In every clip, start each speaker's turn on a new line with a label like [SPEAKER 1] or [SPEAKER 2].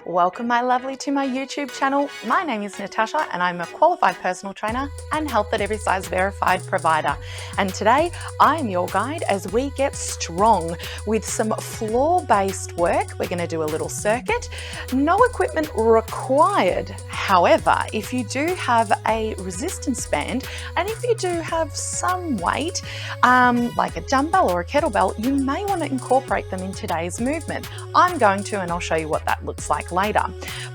[SPEAKER 1] Welcome, my lovely, to my YouTube channel. My name is Natasha and I'm a qualified personal trainer and Health at Every Size verified provider. And today I am your guide as we get strong with some floor-based work. We're going to do a little circuit. No equipment required. However, if you do have a resistance band and if you do have some weight, like a dumbbell or a kettlebell, you may want to incorporate them in today's movement. I'm going to, and I'll show you what that looks like later.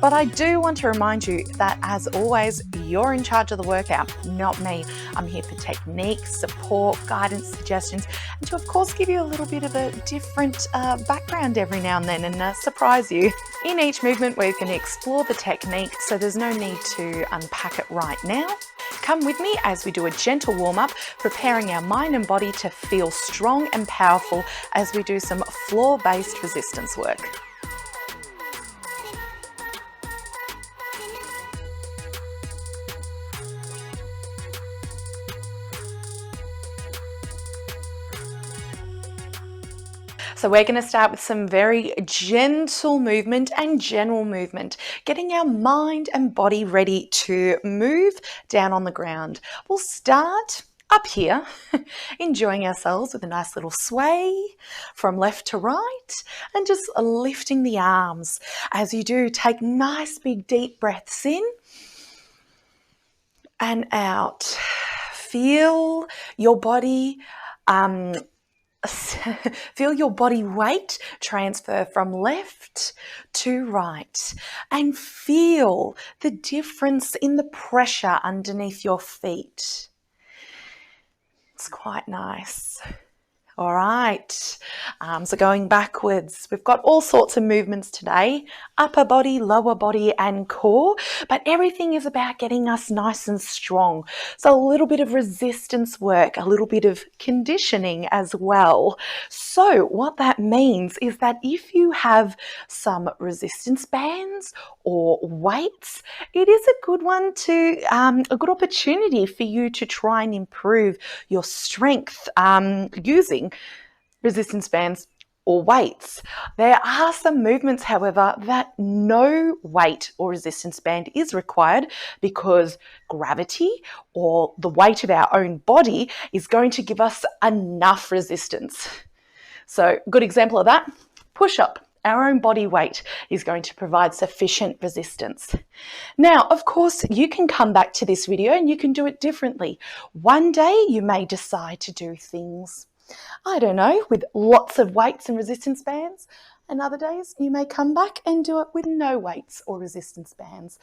[SPEAKER 1] But I do want to remind you that, as always, you're in charge of the workout, not me. I'm here for technique, support, guidance, suggestions, and to, of course, give you a little bit of a different background every now and then and surprise you. In each movement, we're going to explore the technique, so there's no need to unpack it right now. Come with me as we do a gentle warm-up, preparing our mind and body to feel strong and powerful as we do some floor-based resistance work. So we're going to start with some very gentle movement and general movement, getting our mind and body ready to move down on the ground. We'll start up here, enjoying ourselves with a nice little sway from left to right and just lifting the arms. As you do, take nice big deep breaths in and out. Feel your body feel your body weight transfer from left to right and feel the difference in the pressure underneath your feet. It's quite nice. All right, arms are going backwards. We've got all sorts of movements today, upper body, lower body, and core, but everything is about getting us nice and strong. So a little bit of resistance work, a little bit of conditioning as well. So what that means is that if you have some resistance bands or weights, it is a good one to, a good opportunity for you to try and improve your strength using resistance bands or weights. There are some movements, however, that no weight or resistance band is required because gravity or the weight of our own body is going to give us enough resistance. So a good example of that, push-up. Our own body weight is going to provide sufficient resistance. Now, of course, you can come back to this video and you can do it differently. One day you may decide to do things, I don't know, with lots of weights and resistance bands. And other days you may come back and do it with no weights or resistance bands.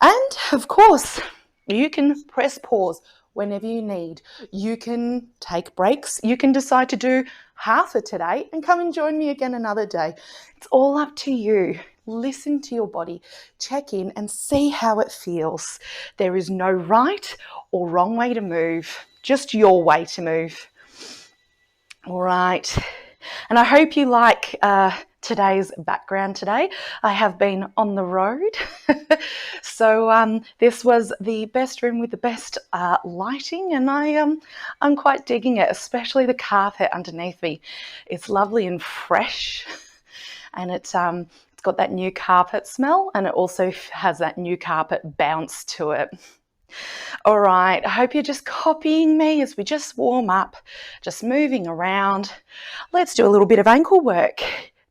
[SPEAKER 1] And of course, you can press pause whenever you need. You can take breaks. You can decide to do half of today and come and join me again another day. It's all up to you. Listen to your body, check in and see how it feels. There is no right or wrong way to move, just your way to move. All right. And I hope you like today's background today. I have been on the road. So this was the best room with the best lighting, and I'm quite digging it, especially the carpet underneath me. It's lovely and fresh, and it's got that new carpet smell, and it also has that new carpet bounce to it. All right, I hope you're just copying me as we just warm up, just moving around. Let's do a little bit of ankle work.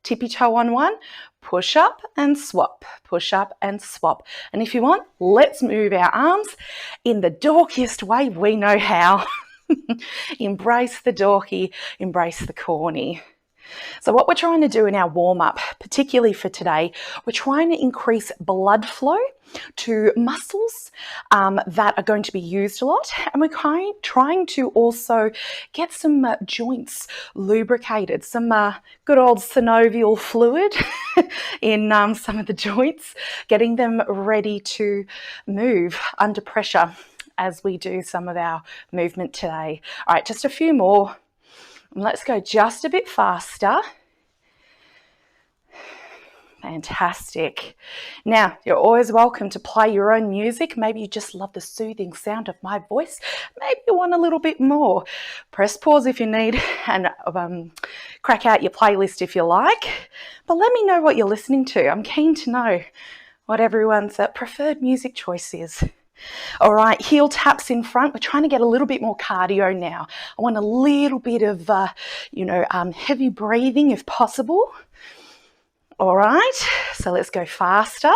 [SPEAKER 1] Tippy toe on one, push up and swap, push up and swap. And if you want, let's move our arms in the dorkiest way we know how. Embrace the dorky, embrace the corny. So what we're trying to do in our warm-up, particularly for today, we're trying to increase blood flow to muscles that are going to be used a lot, and we're trying to also get some joints lubricated, some good old synovial fluid in some of the joints, getting them ready to move under pressure as we do some of our movement today. All right, just a few more. Let's go just a bit faster. Fantastic. Now, you're always welcome to play your own music. Maybe you just love the soothing sound of my voice. Maybe you want a little bit more. Press pause if you need and Crack out your playlist if you like, but let me know what you're listening to. I'm keen to know what everyone's preferred music choice is. All right, heel taps in front. We're trying to get a little bit more cardio now. I want a little bit of, heavy breathing if possible. All right, so let's go faster.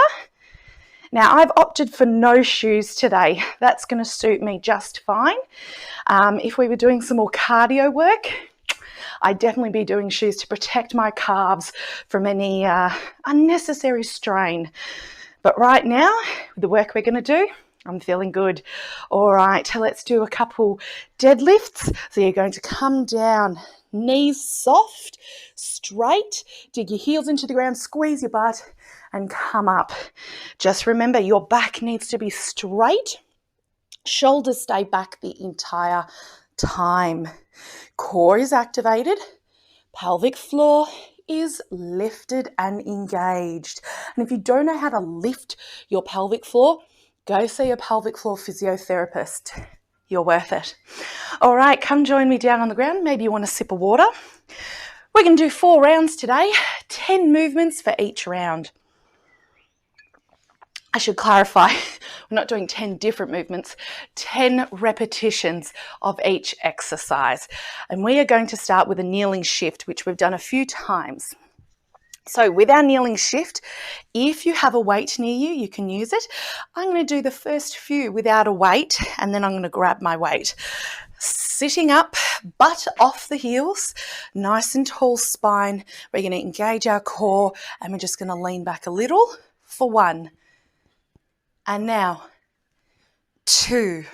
[SPEAKER 1] Now, I've opted for no shoes today. That's going to suit me just fine. If we were doing some more cardio work, I'd definitely be doing shoes to protect my calves from any unnecessary strain. But right now, with the work we're going to do, I'm feeling good. All right, let's do a couple deadlifts. So you're going to come down, knees soft, straight, dig your heels into the ground, squeeze your butt, and come up. Just remember, your back needs to be straight. Shoulders stay back the entire time. Core is activated. Pelvic floor is lifted and engaged. And if you don't know how to lift your pelvic floor, go see a pelvic floor physiotherapist. You're worth it. All right, come join me down on the ground. Maybe you want a sip of water. We're going to do 4 rounds today, 10 movements for each round. I should clarify, we're not doing 10 different movements, 10 repetitions of each exercise. And we are going to start with a kneeling shift, which we've done a few times. So with our kneeling shift, if you have a weight near you, you can use it. I'm going to do the first few without a weight, and then I'm going to grab my weight. Sitting up, butt off the heels, nice and tall spine. We're going to engage our core, and we're just going to lean back a little for 1. And now, 2,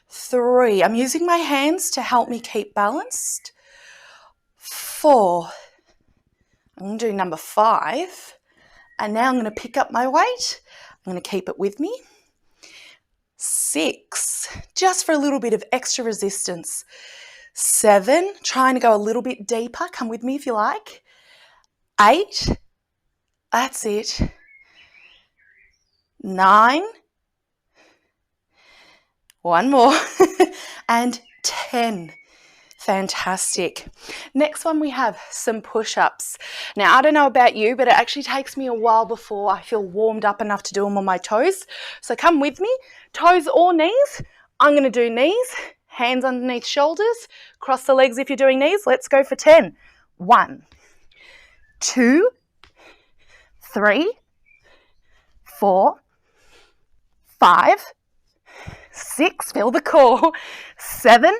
[SPEAKER 1] 3. I'm using my hands to help me keep balanced. 4. I'm going to do number 5. And now I'm going to pick up my weight. I'm going to keep it with me. 6, just for a little bit of extra resistance. 7, trying to go a little bit deeper. Come with me if you like. 8, that's it. 9, one more, and 10. Fantastic. Next one, we have some push-ups. Now, I don't know about you, but it actually takes me a while before I feel warmed up enough to do them on my toes. So come with me, toes or knees. I'm going to do knees, hands underneath shoulders, cross the legs if you're doing knees. Let's go for 10. 1, 2, 3, 4, 5, 6, feel the core, 7,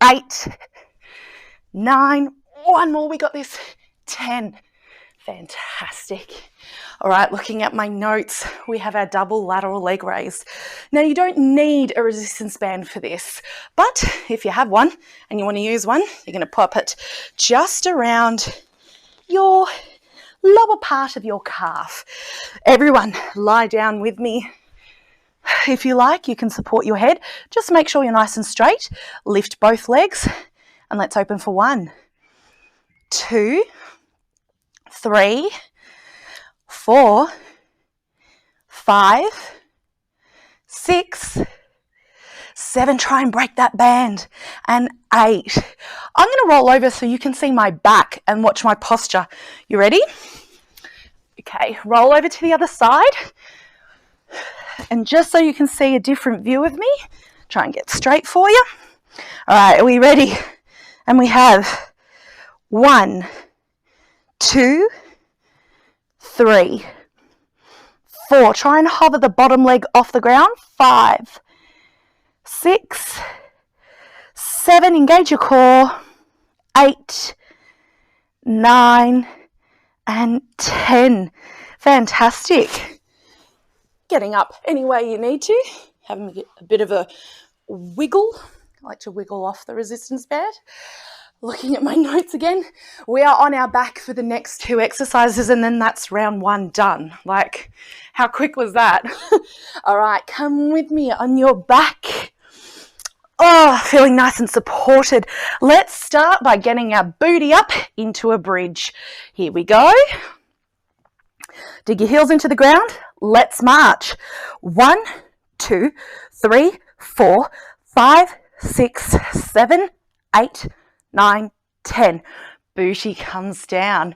[SPEAKER 1] 8, 9, one more, we got this, 10. Fantastic. All right, looking at my notes, we have our double lateral leg raise. Now, you don't need a resistance band for this, but if you have one and you want to use one, you're going to pop it just around your lower part of your calf. Everyone, lie down with me. If you like, you can support your head. Just make sure you're nice and straight. Lift both legs and let's open for 1, 2, 3, 4, 5, 6, 7. Try and break that band. And 8. I'm going to roll over so you can see my back and watch my posture. You ready? Okay, roll over to the other side. And just so you can see a different view of me, try and get straight for you. All right, are we ready? And we have 1, 2, 3, 4. Try and hover the bottom leg off the ground. 5, 6, 7. Engage your core. 8, 9, and 10. Fantastic. Getting up any way you need to. Having a bit of a wiggle. I like to wiggle off the resistance band. Looking at my notes again. We are on our back for the next 2 exercises and then that's round 1 done. Like, how quick was that? All right, come with me on your back. Oh, feeling nice and supported. Let's start by getting our booty up into a bridge. Here we go. Dig your heels into the ground. Let's march. 1, 2, 3, 4, 5, 6, 7, 8, 9, 10. Booty comes down.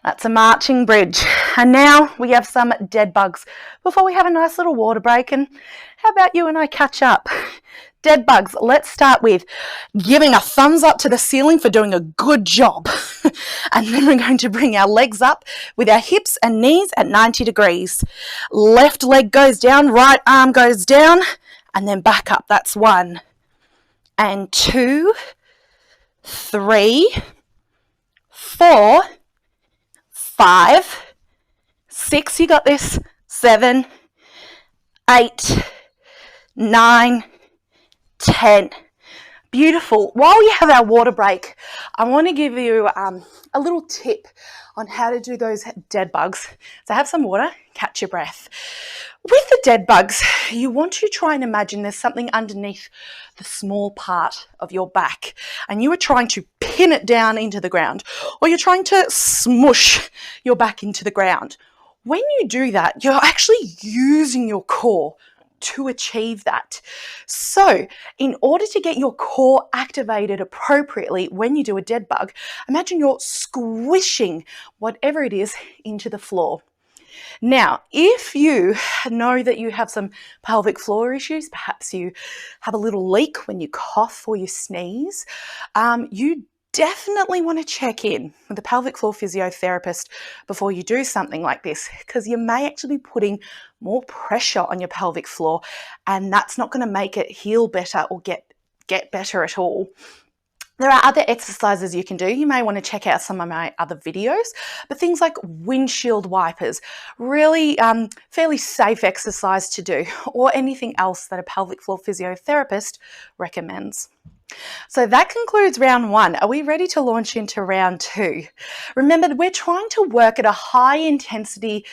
[SPEAKER 1] That's a marching bridge. And now we have some dead bugs before we have a nice little water break. And how about you and I catch up? Dead bugs, let's start with giving a thumbs up to the ceiling for doing a good job. And then we're going to bring our legs up with our hips and knees at 90 degrees. Left leg goes down, right arm goes down, and then back up. That's 1 and 2, 3, 4, 5, 6, you got this, 7, 8, 9, 10. Beautiful. While we have our water break, I want to give you a little tip on how to do those dead bugs. So have some water, catch your breath. With the dead bugs, you want to try and imagine there's something underneath the small part of your back and you are trying to pin it down into the ground, or you're trying to smush your back into the ground. When you do that, you're actually using your core to achieve that. So in order to get your core activated appropriately when you do a dead bug, imagine you're squishing whatever it is into the floor. Now, if you know that you have some pelvic floor issues, perhaps you have a little leak when you cough or you sneeze, you definitely want to check in with a pelvic floor physiotherapist before you do something like this, because you may actually be putting more pressure on your pelvic floor, and that's not going to make it heal better or get better at all. There are other exercises you can do. You may want to check out some of my other videos, but things like windshield wipers, really fairly safe exercise to do, or anything else that a pelvic floor physiotherapist recommends. So that concludes round 1. Are we ready to launch into round 2? Remember, we're trying to work at a high intensity,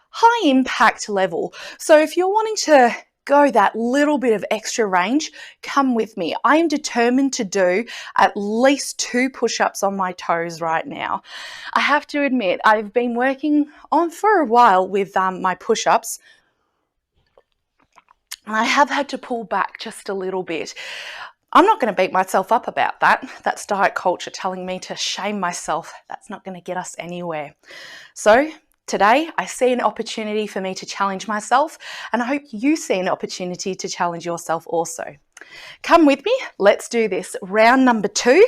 [SPEAKER 1] high impact level. So if you're wanting to go that little bit of extra range, come with me. I am determined to do at least 2 push-ups on my toes right now. I have to admit, I've been working on for a while with my push-ups, and I have had to pull back just a little bit. I'm not going to beat myself up about that. That's diet culture telling me to shame myself. That's not going to get us anywhere. So today I see an opportunity for me to challenge myself, and I hope you see an opportunity to challenge yourself also. Come with me. Let's do this. Round number 2.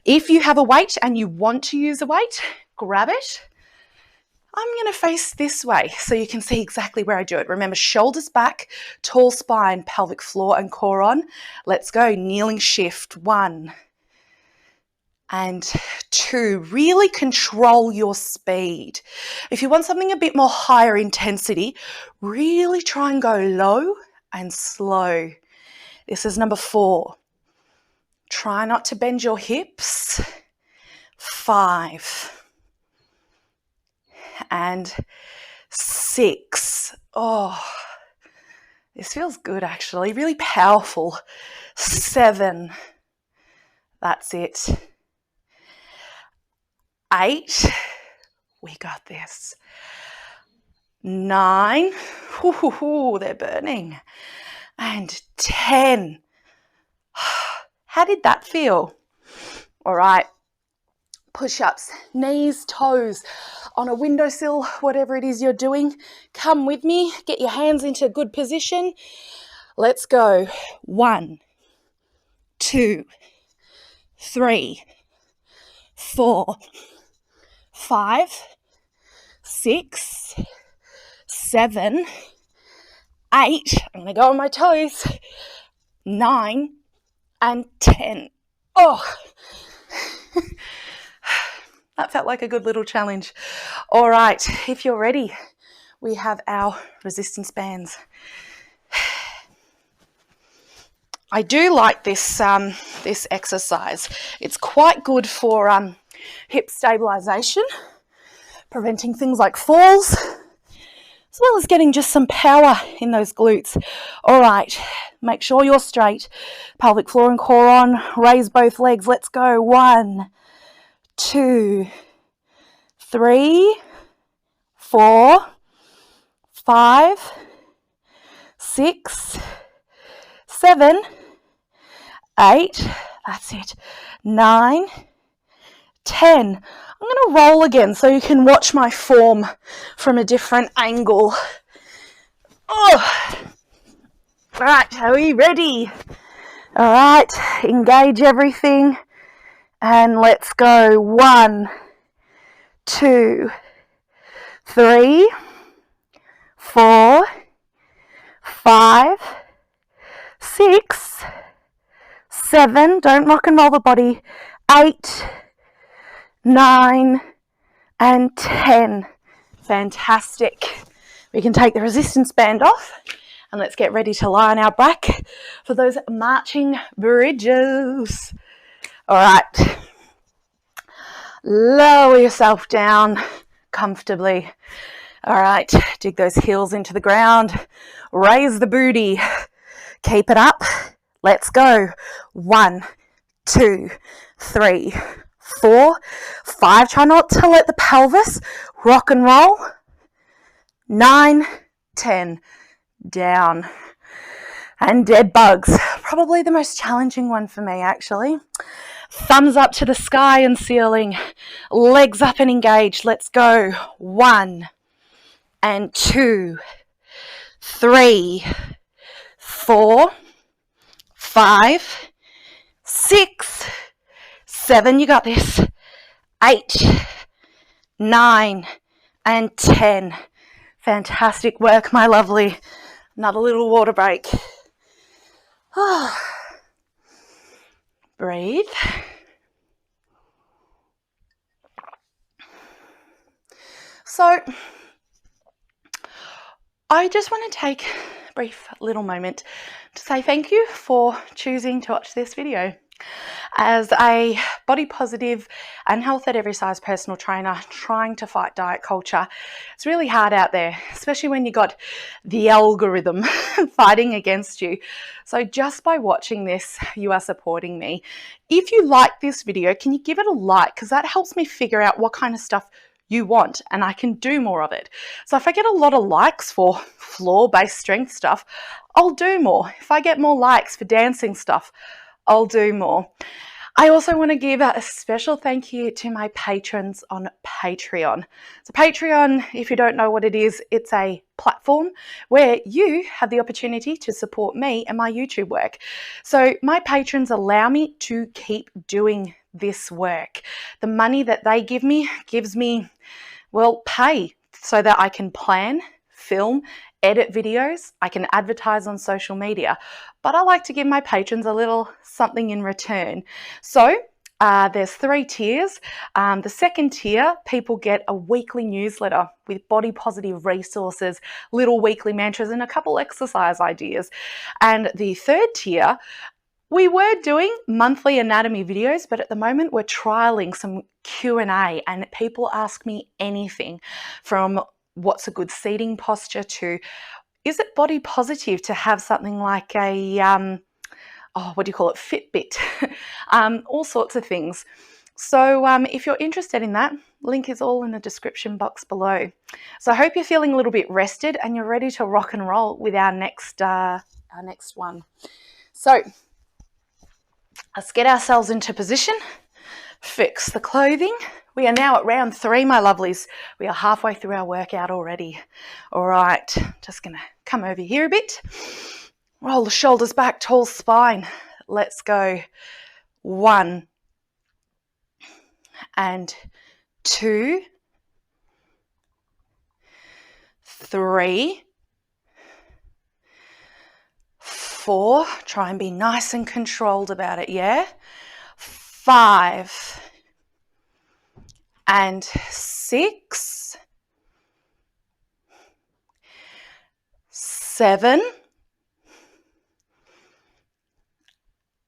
[SPEAKER 1] If you have a weight and you want to use a weight, grab it. I'm going to face this way so you can see exactly where I do it. Remember, shoulders back, tall spine, pelvic floor and core on. Let's go. Kneeling shift. 1 and 2. Really control your speed. If you want something a bit more higher intensity, really try and go low and slow. This is number 4. Try not to bend your hips. 5 and 6. Oh, this feels good actually, really powerful. 7. That's it. 8. We got this. 9. Ooh, they're burning. And 10. How did that feel? All right. Push-ups, knees, toes, on a windowsill, whatever it is you're doing. Come with me, get your hands into a good position. Let's go. 1, 2, 3, 4, 5, 6, 7, 8. I'm going to go on my toes. 9 and 10. Oh, that felt like a good little challenge. All right, if you're ready, we have our resistance bands. I do like this this exercise. It's quite good for hip stabilization, preventing things like falls, as well as getting just some power in those glutes. All right, make sure you're straight. Pelvic floor and core on. Raise both legs. Let's go. 1, 2, 3, 4, 5, 6, 7, 8, that's it, 9, 10. I'm going to roll again so you can watch my form from a different angle. Oh, all right, are we ready? All right, engage everything and let's go. 1, 2, 3, 4, 5, 6, 7, don't rock and roll the body, 8, 9, and 10. Fantastic. We can take the resistance band off and let's get ready to lie on our back for those marching bridges. All right. Lower yourself down comfortably. All right. Dig those heels into the ground. Raise the booty. Keep it up. Let's go. 1, 2, 3, 4, 5. Try not to let the pelvis rock and roll. 9, 10. Down. And dead bugs. Probably the most challenging one for me, actually. Thumbs up to the sky and ceiling. Legs up and engaged. Let's go. 1 and 2, 3, 4, 5, 6, 7. You got this. 8, 9, and 10. Fantastic work, my lovely. Another little water break. Oh. Breathe. So, I just want to take a brief little moment to say thank you for choosing to watch this video. As a body positive and health at every size personal trainer trying to fight diet culture, it's really hard out there, especially when you got the algorithm fighting against you. So just by watching this, you are supporting me. If you like this video, can you give it a like? Because that helps me figure out what kind of stuff you want and I can do more of it. So if I get a lot of likes for floor-based strength stuff, I'll do more. If I get more likes for dancing stuff, I'll do more. I also want to give a special thank you to my patrons on Patreon. So Patreon, if you don't know what it is, it's a platform where you have the opportunity to support me and my YouTube work. So my patrons allow me to keep doing this work. The money that they give me gives me, well, pay so that I can plan, film, edit videos, I can advertise on social media, but I like to give my patrons a little something in return. So there's 3 tiers. The second tier, people get a weekly newsletter with body positive resources, little weekly mantras, and a couple exercise ideas. And the third tier, we were doing monthly anatomy videos, but at the moment we're trialing some Q&A and people ask me anything from what's a good seating posture to, is it body positive to have something like a, what do you call it, Fitbit, all sorts of things. So if you're interested in that, link is all in the description box below. So I hope you're feeling a little bit rested and you're ready to rock and roll with our next one. So let's get ourselves into position, fix the clothing. We are now at round 3, my lovelies. We are halfway through our workout already. All right, just going to come over here a bit. Roll the shoulders back, tall spine. Let's go. 1 and 2, 3, 4. Try and be nice and controlled about it, yeah? 5 and 6, 7,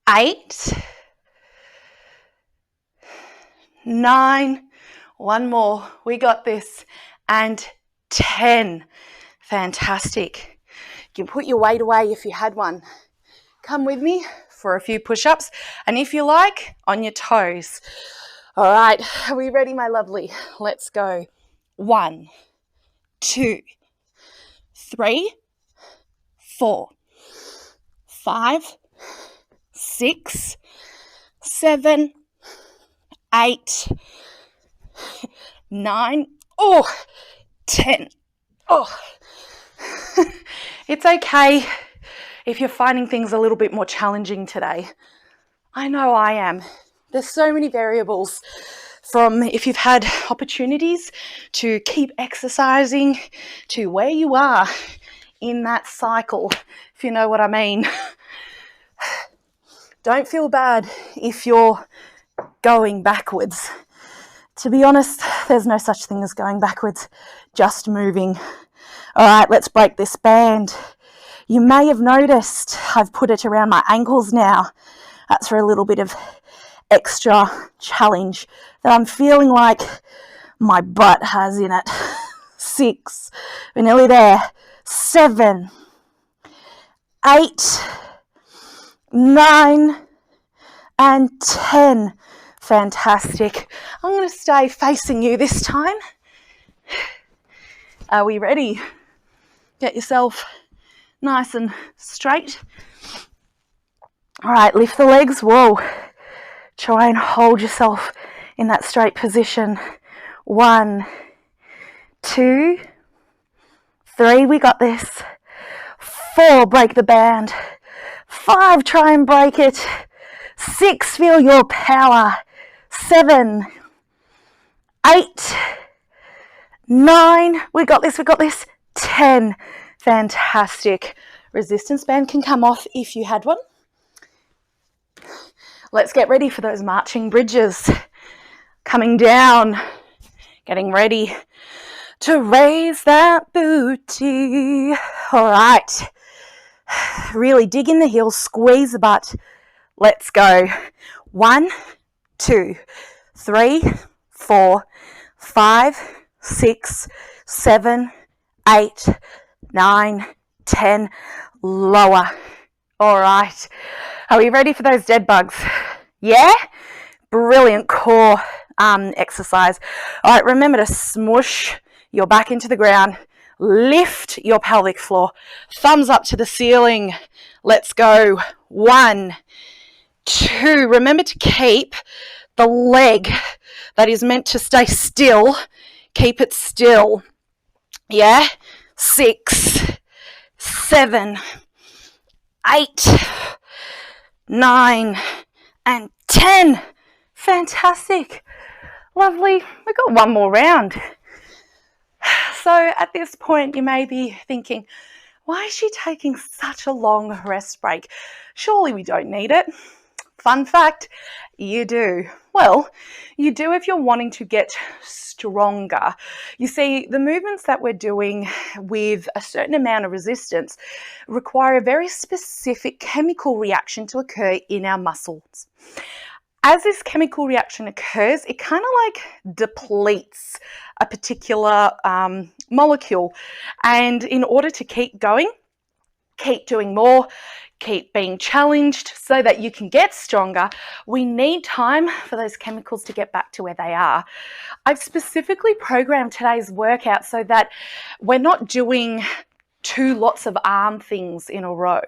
[SPEAKER 1] 8, 9, one more, we got this, and 10. Fantastic. You can put your weight away if you had one. Come with me for a few push-ups, and if you like, on your toes. All right, are we ready, my lovely? Let's go. 1, 2, 3, 4, 5, 6, 7, 8, 9, 10. It's okay if you're finding things a little bit more challenging today. I know I am. There's so many variables, from if you've had opportunities to keep exercising to where you are in that cycle, if you know what I mean. Don't feel bad if you're going backwards. To be honest, there's no such thing as going backwards, just moving. All right, let's break this band. You may have noticed I've put it around my ankles now. That's for a little bit of extra challenge that I'm feeling like my butt has in it. 6, we're nearly there. 7, 8, 9, and 10. Fantastic. I'm going to stay facing you this time. Are we ready? Get yourself nice and straight. All right, lift the legs. Whoa. Try and hold yourself in that straight position. 1, 2, 3, we got this. 4, break the band. 5, try and break it. 6, feel your power. 7, 8, 9, we got this. 10, fantastic. Resistance band can come off if you had one. Let's get ready for those marching bridges. Coming down, getting ready to raise that booty. All right, really dig in the heels, squeeze the butt. Let's go. 1, 2, 3, 4, 5, 6, 7, 8, 9, 10. Lower. All right. Are we ready for those dead bugs? Yeah? Brilliant core exercise. All right, remember to smush your back into the ground. Lift your pelvic floor. Thumbs up to the ceiling. Let's go. 1, 2. Remember to keep the leg that is meant to stay still. Keep it still. Yeah? 6, 7, 8, 9, and 10. Fantastic. Lovely. We've got one more round. So at this point, you may be thinking, why is she taking such a long rest break? Surely we don't need it. Fun fact, you do. Well, you do if you're wanting to get stronger. You see, the movements that we're doing with a certain amount of resistance require a very specific chemical reaction to occur in our muscles. As this chemical reaction occurs, it kind of like depletes a particular molecule. And in order to keep going, keep doing more, keep being challenged so that you can get stronger, we need time for those chemicals to get back to where they are. I've specifically programmed today's workout so that we're not doing 2 lots of arm things in a row.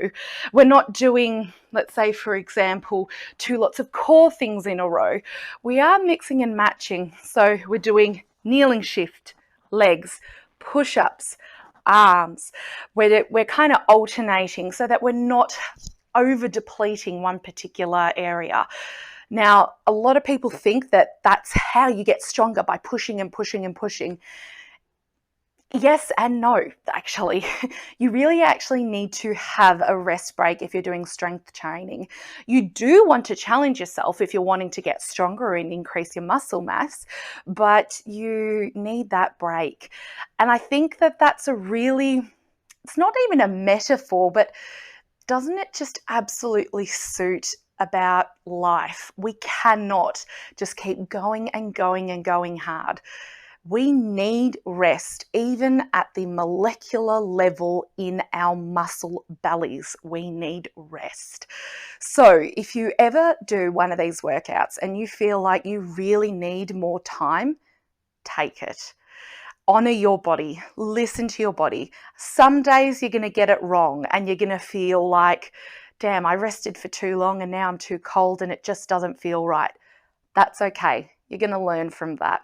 [SPEAKER 1] We're not doing, let's say, for example, 2 lots of core things in a row. We are mixing and matching. So we're doing kneeling shift, legs, push-ups, arms. We're kind of alternating so that we're not over depleting one particular area. Now, a lot of people think that that's how you get stronger, by pushing and pushing and pushing. Yes and no, actually. You really actually need to have a rest break if you're doing strength training. You do want to challenge yourself if you're wanting to get stronger and increase your muscle mass, but you need that break. And I think that that's it's not even a metaphor, but doesn't it just absolutely suit about life? We cannot just keep going and going and going hard. We need rest, even at the molecular level in our muscle bellies. We need rest. So if you ever do one of these workouts and you feel like you really need more time, take it. Honor your body. Listen to your body. Some days you're going to get it wrong and you're going to feel like damn, I rested for too long and now I'm too cold and it just doesn't feel right. That's okay. You're going to learn from that.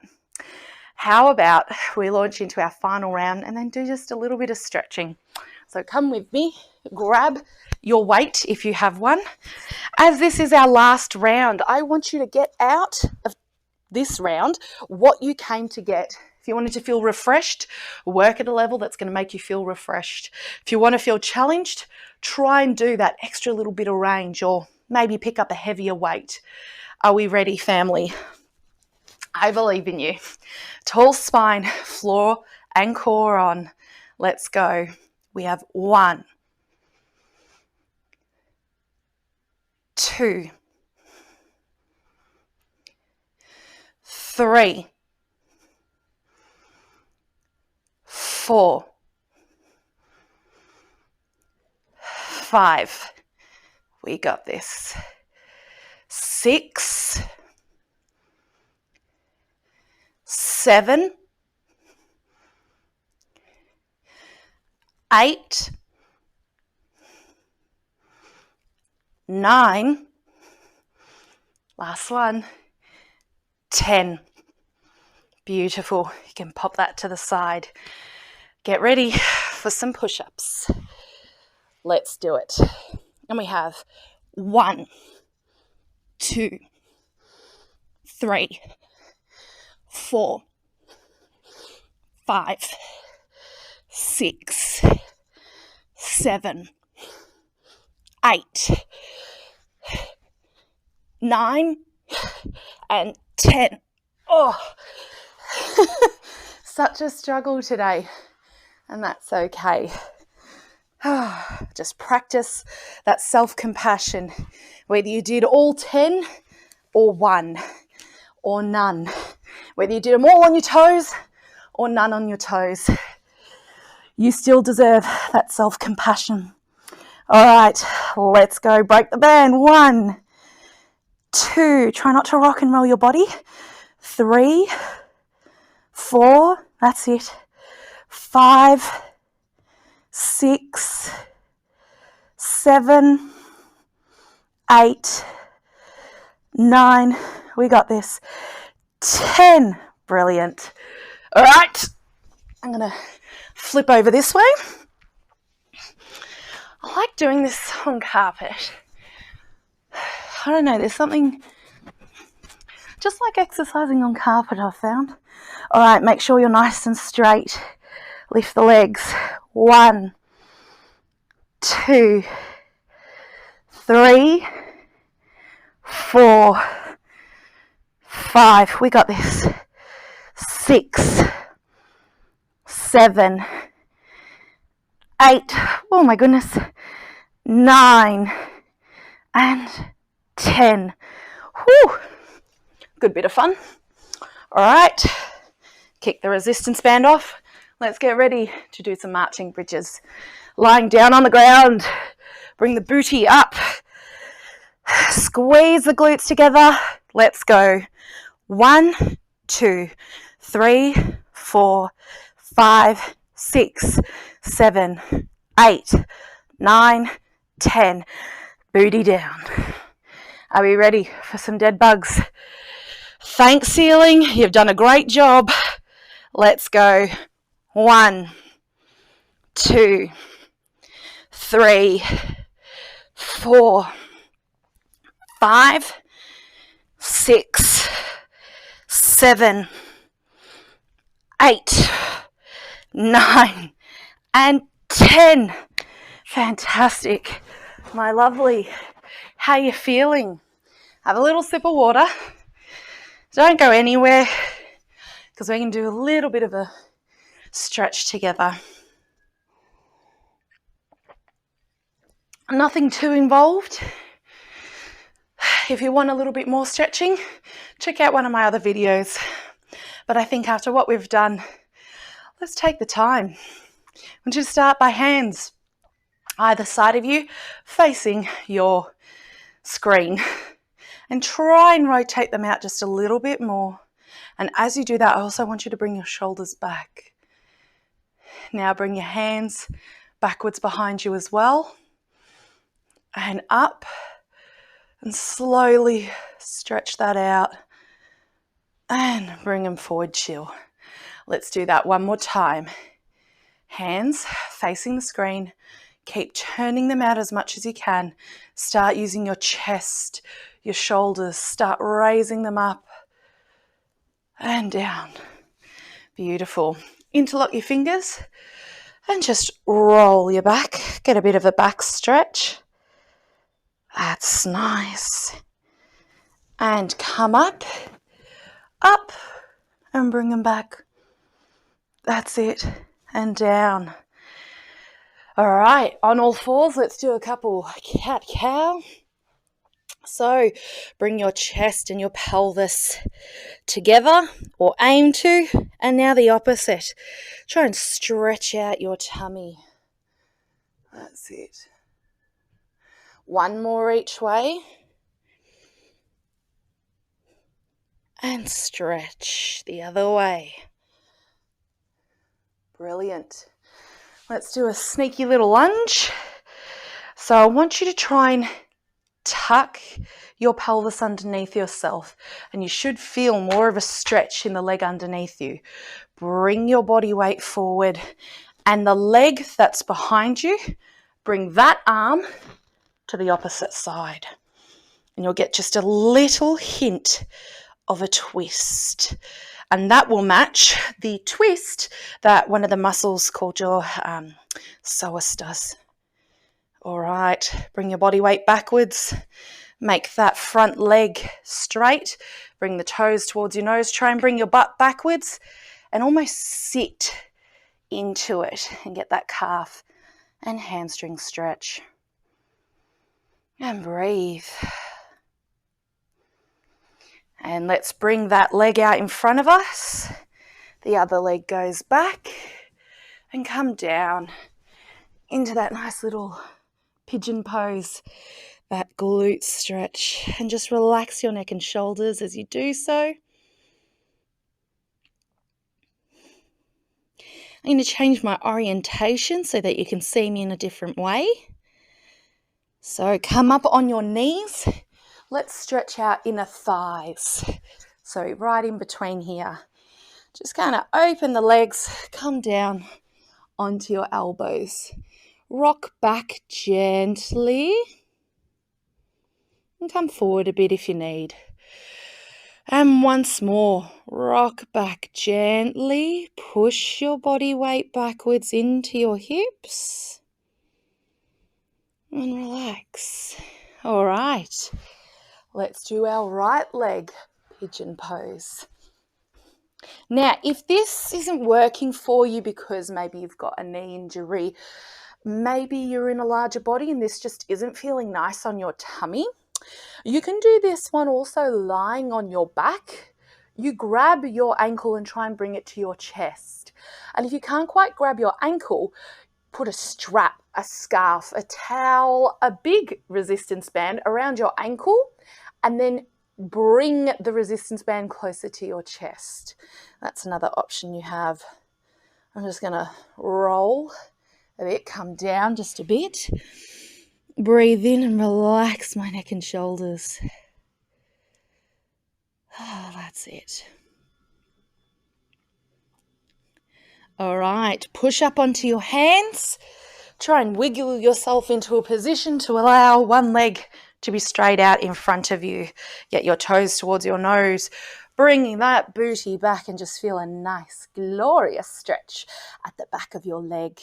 [SPEAKER 1] How about we launch into our final round and then do just a little bit of stretching. So come with me, grab your weight if you have one. As this is our last round, I want you to get out of this round what you came to get. If you wanted to feel refreshed, work at a level that's going to make you feel refreshed. If you want to feel challenged, try and do that extra little bit of range or maybe pick up a heavier weight. Are we ready, family? I believe in you. Tall spine, floor and core on. Let's go. We have 1, 2, 3, 4, 5. We got this. 6, 7, 8, 9, last one, 10. Beautiful. You can pop that to the side. Get ready for some push-ups. Let's do it. And we have 1, 2, 3, 4, 5, 6, 7, 8, 9, and 10. Oh, such a struggle today, and that's okay. Just practice that self-compassion, whether you did all 10 or 1 or none, whether you did them all on your toes or none on your toes. You still deserve that self-compassion. All right, let's go. Break the band. 1, 2, try not to rock and roll your body. 3, 4, that's it. 5, 6, 7, 8, 9, we got this. 10, brilliant. All right, I'm going to flip over this way. I like doing this on carpet. I don't know, there's something just like exercising on carpet, I've found. All right, make sure you're nice and straight. Lift the legs. 1, 2, 3, 4, 5. We got this. 6, 7, 8. Oh my goodness. 9 and 10. Whew. Good bit of fun. All right. Kick the resistance band off. Let's get ready to do some marching bridges. Lying down on the ground. Bring the booty up. Squeeze the glutes together. Let's go. 1, 2, 3, 4, 5, 6, 7, 8, 9, 10. Booty down. Are we ready for some dead bugs? Thanks, ceiling. You've done a great job. Let's go. 1, 2, 3, 4, 5, 6, 7, 8, 9, and 10. Fantastic. My lovely. How you feeling? Have a little sip of water. Don't go anywhere because we can do a little bit of a stretch together. Nothing too involved. If you want a little bit more stretching, check out one of my other videos. But I think after what we've done, let's take the time. I want you to start by hands either side of you facing your screen and try and rotate them out just a little bit more. And as you do that, I also want you to bring your shoulders back. Now bring your hands backwards behind you as well. and up, and slowly stretch that out and bring them forward, chill. Let's do that one more time. Hands facing the screen. Keep turning them out as much as you can. Start using your chest, your shoulders. Start raising them up and down. Beautiful. Interlock your fingers and just roll your back. Get a bit of a back stretch. That's nice. And come up, and bring them back. That's it. And down. All right, on all fours, let's do a couple cat-cow. So bring your chest and your pelvis together, or aim to, and now the opposite. Try and stretch out your tummy. That's it. One more each way. And stretch the other way. Brilliant. Let's do a sneaky little lunge. So I want you to try and tuck your pelvis underneath yourself, and you should feel more of a stretch in the leg underneath you. Bring your body weight forward, and the leg that's behind you, bring that arm to the opposite side. And you'll get just a little hint of a twist. And that will match the twist that one of the muscles called your psoas does. All right, bring your body weight backwards. Make that front leg straight. Bring the toes towards your nose. Try and bring your butt backwards and almost sit into it and get that calf and hamstring stretch. And breathe. And let's bring that leg out in front of us. The other leg goes back and come down into that nice little pigeon pose, that glute stretch. And just relax your neck and shoulders as you do so. I'm going to change my orientation so that you can see me in a different way. So come up on your knees. Let's stretch our inner thighs. So right in between here. Just kind of open the legs, come down onto your elbows. Rock back gently. And come forward a bit if you need. And once more, rock back gently. Push your body weight backwards into your hips. And relax. All right. Let's do our right leg pigeon pose. Now, if this isn't working for you because maybe you've got a knee injury, maybe you're in a larger body and this just isn't feeling nice on your tummy, you can do this one also lying on your back. You grab your ankle and try and bring it to your chest. And if you can't quite grab your ankle, put a strap, a scarf, a towel, a big resistance band around your ankle, and then bring the resistance band closer to your chest. That's another option you have. I'm just going to roll a bit, come down just a bit. Breathe in and relax my neck and shoulders. Oh, that's it. All right, push up onto your hands. Try and wiggle yourself into a position to allow one leg to be straight out in front of you. Get your toes towards your nose, bringing that booty back and just feel a nice, glorious stretch at the back of your leg.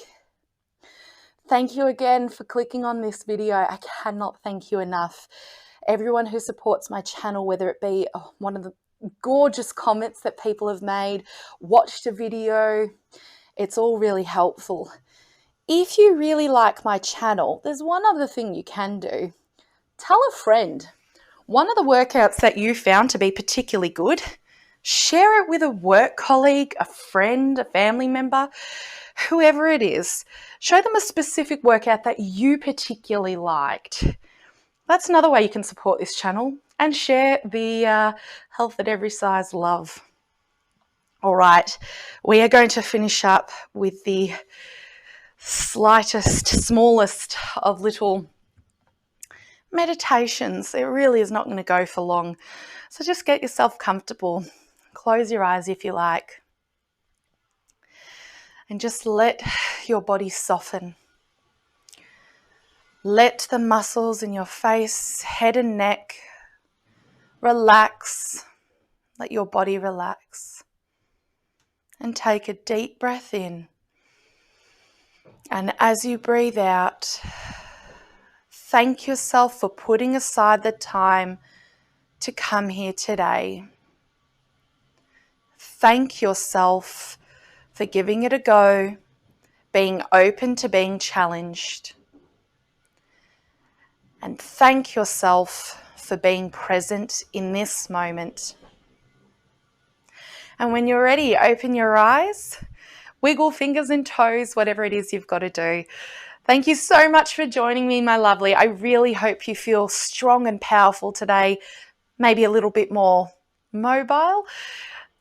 [SPEAKER 1] Thank you again for clicking on this video. I cannot thank you enough. Everyone who supports my channel, whether it be one of the gorgeous comments that people have made, watched a video, it's all really helpful. If you really like my channel, there's one other thing you can do. Tell a friend. One of the workouts that you found to be particularly good, share it with a work colleague, a friend, a family member, whoever it is. Show them a specific workout that you particularly liked. That's another way you can support this channel and share the health at every size love. All right, we are going to finish up with the smallest of little meditations. It really is not going to go for long. So just get yourself comfortable. Close your eyes if you like. And just let your body soften. Let the muscles in your face, head and neck relax. Let your body relax. And take a deep breath in. And as you breathe out, thank yourself for putting aside the time to come here today. Thank yourself for giving it a go, being open to being challenged. And thank yourself for being present in this moment. And when you're ready, open your eyes, wiggle fingers and toes, whatever it is you've got to do. Thank you so much for joining me, my lovely. I really hope you feel strong and powerful today, maybe a little bit more mobile.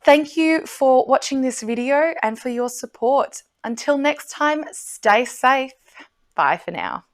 [SPEAKER 1] Thank you for watching this video and for your support. Until next time, stay safe. Bye for now.